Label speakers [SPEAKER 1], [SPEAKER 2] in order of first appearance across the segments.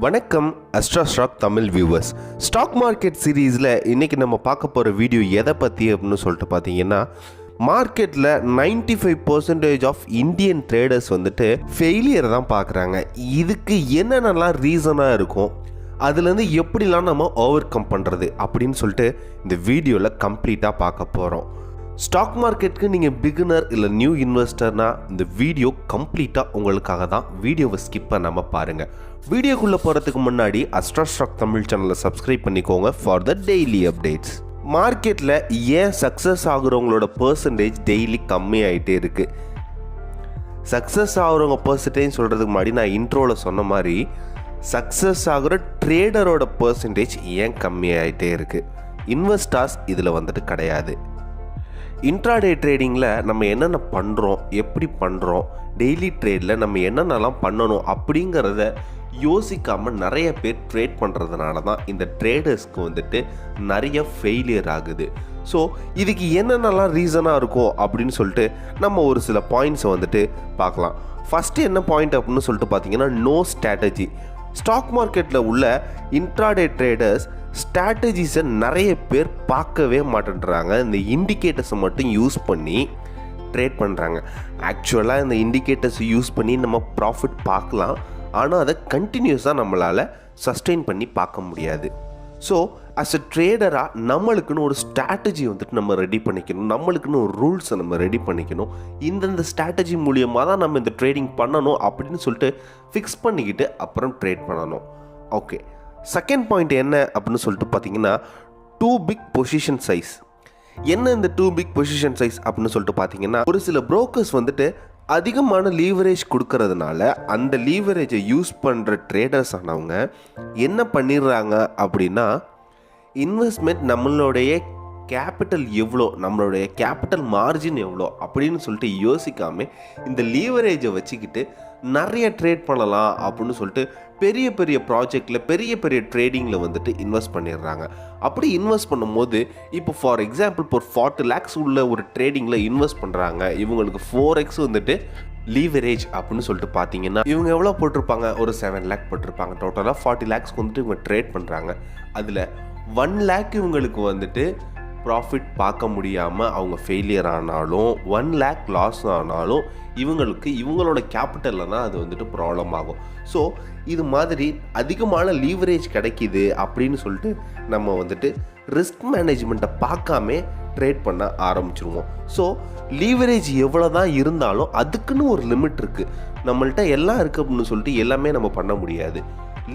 [SPEAKER 1] வணக்கம் AstraStockTamil viewers. Stock market சீரீஸில் இன்றைக்கி நம்ம பார்க்க போகிற வீடியோ எதை பற்றி அப்படின்னு சொல்லிட்டு பார்த்தீங்கன்னா, மார்க்கெட்டில் 95% ஆஃப் இந்தியன் ட்ரேடர்ஸ் வந்துட்டு ஃபெயிலியர் தான் பார்க்குறாங்க. இதுக்கு என்னென்னலாம் ரீசனாக இருக்கும், அதுலேருந்து எப்படிலாம் நம்ம ஓவர் கம் பண்ணுறது அப்படின்னு சொல்லிட்டு இந்த வீடியோவில் கம்ப்ளீட்டாக பார்க்க போகிறோம். ஸ்டாக் மார்க்கெட்டுக்கு நீங்கள் பிகினர் இல்லை நியூ இன்வெஸ்டர்னால் இந்த வீடியோ கம்ப்ளீட்டாக உங்களுக்காக தான். வீடியோவை ஸ்கிப் பண்ணாமல் பாருங்கள். வீடியோக்குள்ளே போகிறதுக்கு முன்னாடி AstraStockTamil சேனலை சப்ஸ்கிரைப் பண்ணிக்கோங்க ஃபார் த டெய்லி அப்டேட்ஸ். மார்க்கெட்டில் ஏன் சக்ஸஸ் ஆகுறவங்களோட பர்சன்டேஜ் டெய்லி கம்மியாகிட்டே இருக்குது? சக்ஸஸ் ஆகுறவங்க பர்சன்டேஜ் சொல்கிறதுக்கு முன்னாடி நான் இன்ட்ரோவில் சொன்ன மாதிரி சக்ஸஸ் ஆகுற ட்ரேடரோட பர்சன்டேஜ் ஏன் கம்மியாகிட்டே இருக்குது? இன்வெஸ்டர்ஸ் இதில் வந்துட்டு கிடையாது. இன்ட்ராடே ட்ரேடிங்கில் நம்ம என்னென்ன பண்ணுறோம், எப்படி பண்ணுறோம், டெய்லி ட்ரேடில் நம்ம என்னென்னலாம் பண்ணணும் அப்படிங்கிறத யோசிக்காமல் நிறைய பேர் ட்ரேட் பண்ணுறதுனால தான் இந்த ட்ரேடர்ஸ்க்கு வந்துட்டு நிறைய ஃபெயிலியர் ஆகுது. ஸோ இதுக்கு என்னென்னலாம் ரீசனாக இருக்கும் அப்படின்னு சொல்லிட்டு நம்ம ஒரு சில பாயிண்ட்ஸை வந்துட்டு பார்க்கலாம். ஃபஸ்ட்டு என்ன பாயிண்ட் அப்படின்னு சொல்லிட்டு பார்த்தீங்கன்னா, நோ ஸ்ட்ராட்டஜி. ஸ்டாக் மார்க்கெட்டில் உள்ள இன்ட்ராடே ட்ரேடர்ஸ் ஸ்ட்ராட்டஜிஸை நிறைய பேர் பார்க்கவே மாட்டேன்றாங்க. இந்த இண்டிகேட்டர்ஸை மட்டும் யூஸ் பண்ணி ட்ரேட் பண்ணுறாங்க. ஆக்சுவலாக இந்த இண்டிகேட்டர்ஸ் யூஸ் பண்ணி நம்ம ப்ராஃபிட் பார்க்கலாம், ஆனால் அதை கண்டினியூஸாக நம்மளால் சஸ்டெயின் பண்ணி பார்க்க முடியாது. ஸோ அஸ் அ ட்ரேடராக நம்மளுக்குன்னு ஒரு ஸ்ட்ராட்டஜி வந்துட்டு நம்ம ரெடி பண்ணிக்கணும், நம்மளுக்குன்னு ஒரு ரூல்ஸை நம்ம ரெடி பண்ணிக்கணும். இந்தந்த ஸ்ட்ராட்டஜி மூலியமாக தான் நம்ம இந்த ட்ரேடிங் பண்ணணும் அப்படின்னு சொல்லிட்டு ஃபிக்ஸ் பண்ணிக்கிட்டு அப்புறம் ட்ரேட் பண்ணணும். ஓகே, செகண்ட் பாயிண்ட் என்ன அப்படின்னு சொல்லிட்டு பார்த்தீங்கன்னா, டூ பிக் பொசிஷன் சைஸ். என்ன இந்த டூ பிக் பொசிஷன் சைஸ் அப்படின்னு சொல்லிட்டு பார்த்தீங்கன்னா, ஒரு சில புரோக்கர்ஸ் வந்துட்டு அதிகமான லீவரேஜ் கொடுக்கறதுனால அந்த லீவரேஜை யூஸ் பண்ணுற ட்ரேடர்ஸ் ஆனவங்க என்ன பண்ணிடுறாங்க அப்படின்னா, இன்வெஸ்ட்மெண்ட் நம்மளுடைய கேபிட்டல் எவ்வளோ, நம்மளுடைய கேபிட்டல் மார்ஜின் எவ்வளோ அப்படின்னு சொல்லிட்டு யோசிக்காமல் இந்த லீவரேஜை வச்சுக்கிட்டு நிறைய ட்ரேட் பண்ணலாம் அப்படின்னு சொல்லிட்டு பெரிய பெரிய ப்ராஜெக்டில் பெரிய பெரிய ட்ரேடிங்கில் வந்துட்டு இன்வெஸ்ட் பண்ணிடுறாங்க. அப்படி இன்வெஸ்ட் பண்ணும்போது இப்போ ஃபார் எக்ஸாம்பிள் இப்போ 40 lakhs உள்ள ஒரு ட்ரேடிங்கில் இன்வெஸ்ட் பண்ணுறாங்க. இவங்களுக்கு 4x வந்துட்டு லீவரேஜ் அப்படின்னு சொல்லிட்டு பார்த்தீங்கன்னா, இவங்க எவ்வளோ போட்டிருப்பாங்க, ஒரு 7 lakh போட்டிருப்பாங்க. டோட்டலாக 40 lakhs வந்துட்டு இவங்க ட்ரேட் பண்ணுறாங்க. அதில் 1 lakh இவங்களுக்கு வந்துட்டு ப்ராஃபிட் பார்க்க முடியாமல் அவங்க ஃபெயிலியர் ஆனாலும், 1 lakh லாஸ் ஆனாலும் இவங்களுக்கு இவங்களோட கேபிட்டலில் தான் அது வந்துட்டு ப்ராப்ளம் ஆகும். ஸோ இது மாதிரி அதிகமான லீவரேஜ் கிடைக்கிது அப்படின்னு சொல்லிட்டு நம்ம வந்துட்டு ரிஸ்க் மேனேஜ்மெண்ட்டை பார்க்காம ட்ரேட் பண்ண ஆரம்பிச்சிருவோம். ஸோ லீவரேஜ் எவ்வளோ தான் இருந்தாலும் அதுக்குன்னு ஒரு லிமிட் இருக்குது. நம்மள்கிட்ட எல்லாம் இருக்குது அப்படின்னு சொல்லிட்டு எல்லாமே நம்ம பண்ண முடியாது.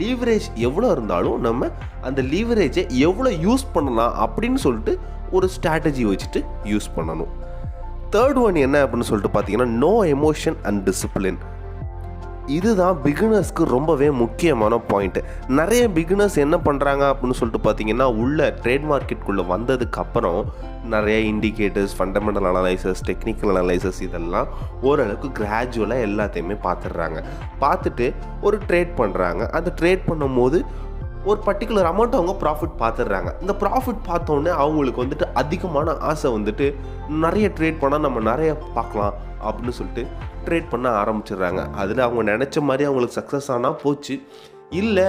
[SPEAKER 1] லீவரேஜ் எவ்வளோ இருந்தாலும் நம்ம அந்த லீவரேஜை எவ்வளோ யூஸ் பண்ணலாம் அப்படின்னு சொல்லிட்டு ஒரு ஸ்ட்ராட்டஜி வச்சுட்டு யூஸ் பண்ணணும். தேர்ட் ஒன் என்ன அப்படின்னு சொல்லிட்டு பார்த்தீங்கன்னா, நோ எமோஷன் அண்ட் டிசிப்ளின். இதுதான் பிகினர்ஸ்க்கு ரொம்பவே முக்கியமான பாயிண்ட். நிறைய பிகினர்ஸ் என்ன பண்ணுறாங்க அப்படின்னு சொல்லிட்டு பார்த்தீங்கன்னா, உள்ள ட்ரேட் மார்க்கெட்டுக்குள்ளே வந்ததுக்கப்புறம் நிறைய indicators, fundamental analysis, technical analysis இதெல்லாம் ஓரளவுக்கு கிராஜுவலாக எல்லாத்தையுமே பார்த்துடுறாங்க. பார்த்துட்டு ஒரு ட்ரேட் பண்ணுறாங்க. அந்த ட்ரேட் பண்ணும்போது ஒரு பர்டிகுலர் அமௌண்ட் அவங்க ப்ராஃபிட் பார்த்துடுறாங்க. இந்த ப்ராஃபிட் பார்த்தோன்னே அவங்களுக்கு வந்துட்டு அதிகமான ஆசை வந்துட்டு நிறைய ட்ரேட் பண்ணால் நம்ம நிறைய பார்க்கலாம் அப்படின்னு சொல்லிட்டு ட்ரேட் பண்ண ஆரம்பிச்சிடுறாங்க. அதில் அவங்க நினச்ச மாதிரி அவங்களுக்கு சக்ஸஸ் ஆனால் போச்சு, இல்லை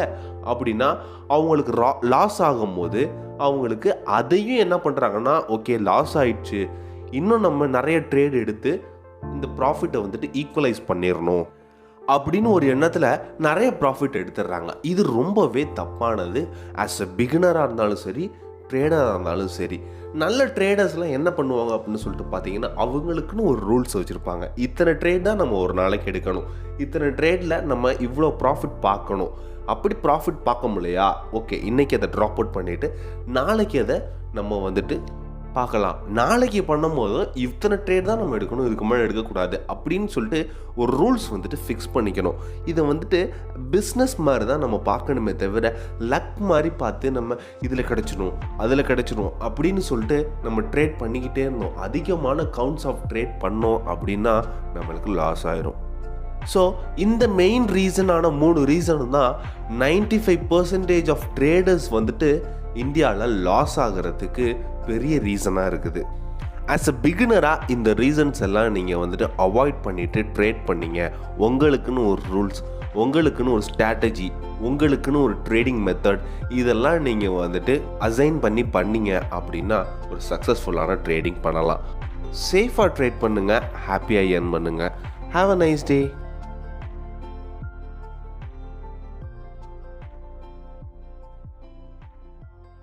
[SPEAKER 1] அப்படின்னா அவங்களுக்கு லாஸ் ஆகும்போது அவங்களுக்கு அதையும் என்ன பண்ணுறாங்கன்னா, ஓகே லாஸ் ஆயிடுச்சு, இன்னும் நம்ம நிறைய ட்ரேட் எடுத்து இந்த ப்ராஃபிட்டை வந்துட்டு ஈக்குவலைஸ் பண்ணிடணும் அப்படின்னு ஒரு எண்ணத்தில் நிறைய ப்ராஃபிட் எடுத்துடுறாங்க. இது ரொம்பவே தப்பானது. ஆஸ் எ பிகினராக இருந்தாலும் சரி, ட்ரேடராக இருந்தாலும் சரி. நல்ல ட்ரேடர்ஸ்லாம் என்ன பண்ணுவாங்க அப்படின்னு சொல்லிட்டு பார்த்தீங்கன்னா, அவங்களுக்குன்னு ஒரு ரூல்ஸ் வச்சுருப்பாங்க. இத்தனை ட்ரேட் தான் நம்ம ஒரு நாளைக்கு எடுக்கணும், இத்தனை ட்ரேடில் நம்ம இவ்வளோ ப்ராஃபிட் பார்க்கணும். அப்படி ப்ராஃபிட் பார்க்க முடியலையா, ஓகே இன்றைக்கி அதை ட்ராப் அவுட் பண்ணிவிட்டு நாளைக்கு அதை நம்ம வந்துட்டு பார்க்கலாம். நாளைக்கு பண்ணும்போது இத்தனை ட்ரேட் தான் நம்ம எடுக்கணும், இதுக்கு மேலே எடுக்கக்கூடாது அப்படின்னு சொல்லிட்டு ஒரு ரூல்ஸ் வந்துட்டு ஃபிக்ஸ் பண்ணிக்கணும். இதை வந்துட்டு பிஸ்னஸ் மாதிரி தான் நம்ம பார்க்கணுமே தவிர லக் மாதிரி பார்த்து நம்ம இதில் கிடச்சிடும் அதில் கிடச்சிடும் அப்படின்னு சொல்லிட்டு நம்ம ட்ரேட் பண்ணிக்கிட்டே இருந்தோம். அதிகமான கவுண்ட்ஸ் ஆஃப் ட்ரேட் பண்ணோம் அப்படின்னா நம்மளுக்கு லாஸ் ஆயிரும். ஸோ இந்த மெயின் ரீசனான 3 ரீசனும் தான் 95% ஆஃப் ட்ரேடர்ஸ் வந்துட்டு இந்தியாவில் லாஸ் ஆகிறதுக்கு பெரிய ரீசனாக இருக்குது. ஆஸ் அ பிகினராக இந்த ரீசன்ஸ் எல்லாம் நீங்கள் வந்துட்டு அவாய்ட் பண்ணிவிட்டு ட்ரேட் பண்ணிங்க. உங்களுக்குன்னு ஒரு ரூல்ஸ், உங்களுக்குன்னு ஒரு ஸ்ட்ராட்டஜி, உங்களுக்குன்னு ஒரு ட்ரேடிங் மெத்தட் இதெல்லாம் நீங்கள் வந்துட்டு அசைன் பண்ணீங்க அப்படின்னா ஒரு சக்ஸஸ்ஃபுல்லான ட்ரேடிங் பண்ணலாம். சேஃபாக ட்ரேட் பண்ணுங்கள், ஹாப்பியாக ஏர்ன் பண்ணுங்கள். Have a nice day.